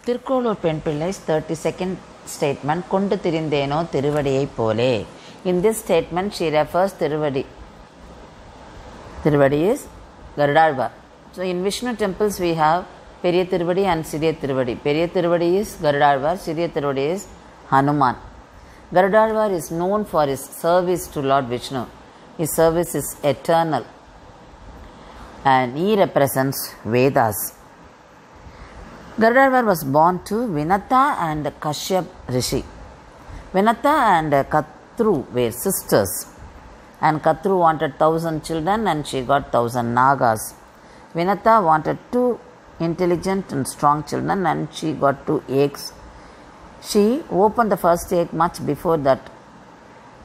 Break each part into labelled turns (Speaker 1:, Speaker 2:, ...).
Speaker 1: Tirukkolur Penpillai's 32nd statement, Kundu Tirindeno Tiruvadiyai Pole. In this statement, she refers Tiruvadi. Tiruvadi is Garudalvar. So, in Vishnu temples, we have Periya Tiruvadi and Siriya Tiruvadi. Periya Tiruvadi is Garudalvar, Siriya Tiruvadi is Hanuman. Garudalvar is known for his service to Lord Vishnu. His service is eternal and he represents Vedas. Garudalvar was born to Vinata and Kashyap Rishi. Vinata and Katru were sisters, and Katru wanted 1,000 children and she got 1,000 Nagas. Vinata wanted 2 intelligent and strong children and she got 2 eggs. She opened the first egg much before that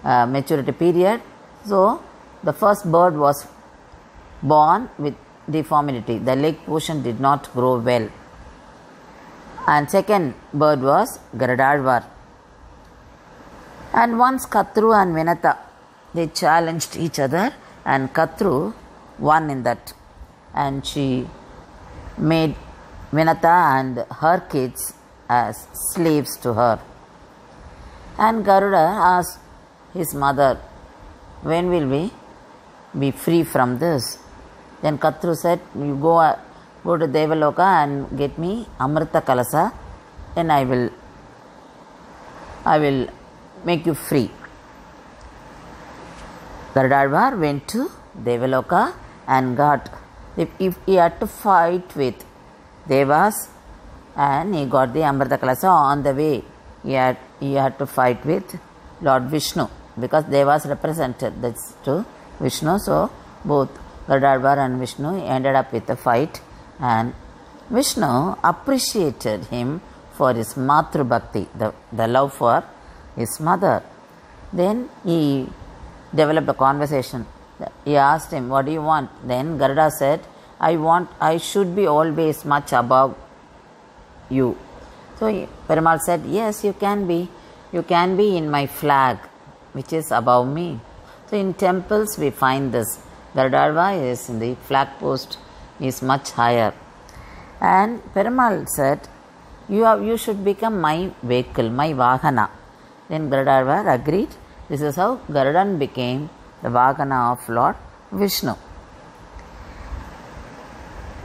Speaker 1: maturity period. So, the first bird was born with deformity. The leg portion did not grow well. And second bird was Garudalvar. And once Katru and Vinata, they challenged each other and Katru won in that. And she made Vinata and her kids as slaves to her. And Garuda asked his mother, when will we be free from this? Then Katru said, you go to Devaloka and get me Amrita Kalasa, then I will make you free. Garudalvar went to Devaloka and got, if he had to fight with Devas, and he got the Amrita Kalasa on the way, he had to fight with Lord Vishnu, because Devas represented this to Vishnu. So both Garudalvar and Vishnu ended up with a fight, and Vishnu appreciated him for his Matru Bhakti, the love for his mother. Then he developed a conversation. He asked him, what do you want? Then Garuda said, I should be always much above you. So Perumal said, yes, you can be. You can be in my flag, which is above me. So in temples we find this. Garudalvar is in the flag post, is much higher. And Perumal said, you should become my vehicle, my Vahana. Then Garudalvar agreed. This is how Garudan became the Vahana of Lord Vishnu.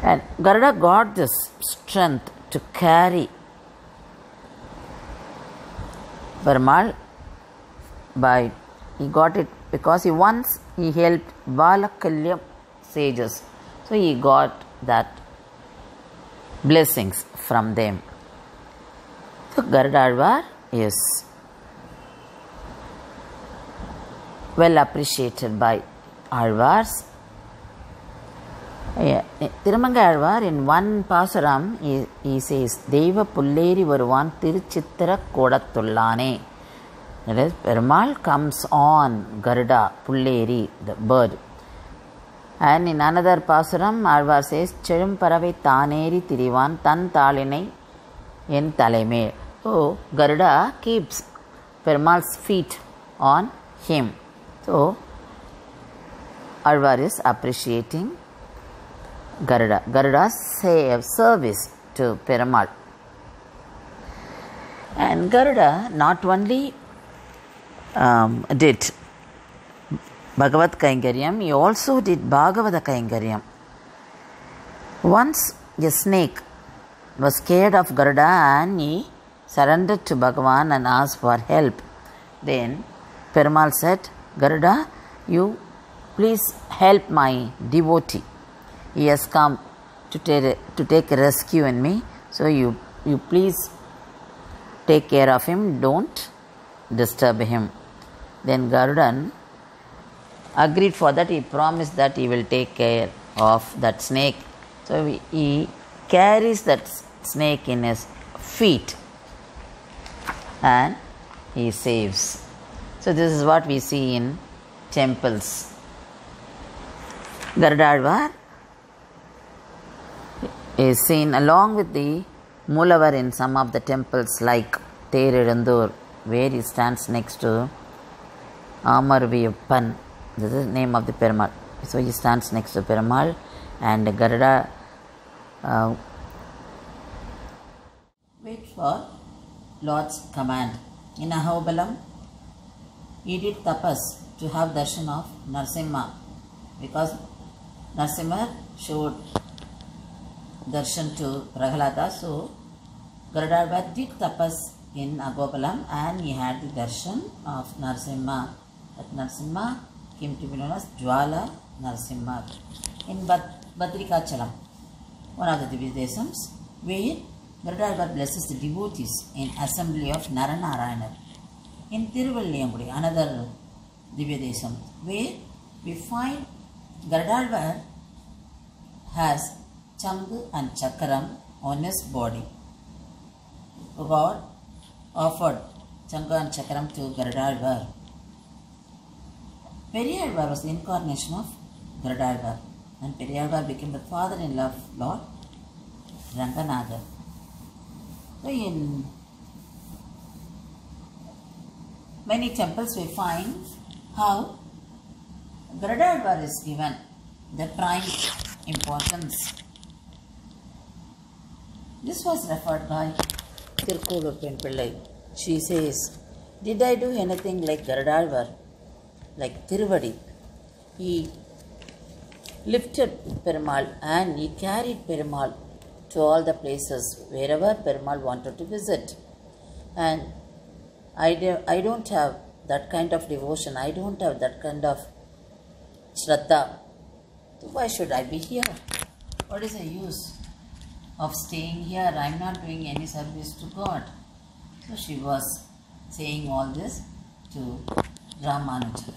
Speaker 1: And Garuda got this strength to carry Perumal he got it because he helped Valakalya sages. So he got that blessings from them. So Garudalvar is well appreciated by Alvars. Tirumanga Alvar, in one Pasuram, he says, Deva Pulleri Varuvan Tiruchitra Kodattullane. That is, Perumal comes on Garuda, Pulleri, the bird. And in another Pasuram, Alvar says, Cherum Paravai Taneri Tirivan Tan Talinai En Taleme. So, Garuda keeps Perumal's feet on him. So, Alvar is appreciating Garuda's service to Perumal. And Garuda not only did Bhagavad Kainkaryam, he also did Bhagavata Kainkaryam. Once a snake was scared of Garuda and he surrendered to Bhagavan and asked for help. Then Perumal said, Garuda, you please help my devotee. He has come to take rescue in me. So you please take care of him. Don't disturb him. Then Garudan agreed for that. He promised that he will take care of that snake. So he carries that snake in his feet and he saves. So this is what we see in temples. Garudalvar is seen along with the Mulavar in some of the temples like Therirandur, where he stands next to Amarviyappan. This is the name of the Perumal. So he stands next to Perumal, and Garuda for Lord's command. In Ahobalam, he did tapas to have darshan of Narsimha, because Narsimha showed darshan to Prahalada. So Garudarvar did tapas in Ahobalam and he had the darshan of Narsimha. That Narsimha came to be known as Jwala Narsimha. In Badrikachalam, one of the Divya Desams, where Garudarvar blesses the devotees in assembly of Naranarayana. In Tiruvaliyambudi, another Divya Desam, where we find Garudarvar has Changu and Chakram on his body. God offered Changu and Chakram to Garudarvar. Periyarvar was the incarnation of Garudarvar, and Periyarvar became the father-in-law of Lord Ranganatha. So in many temples we find how Garudarvar is given the prime importance. This was referred by Tirukkolur Pillai. She says, "Did I do anything like Garudarvar, like Tiruvadi? He lifted Perumal and he carried Perumal to all the places wherever Perumal wanted to visit. And I don't have that kind of devotion. I don't have that kind of Shraddha. So why should I be here? What is the use of staying here? I am not doing any service to God." So she was saying all this to Ramanuja.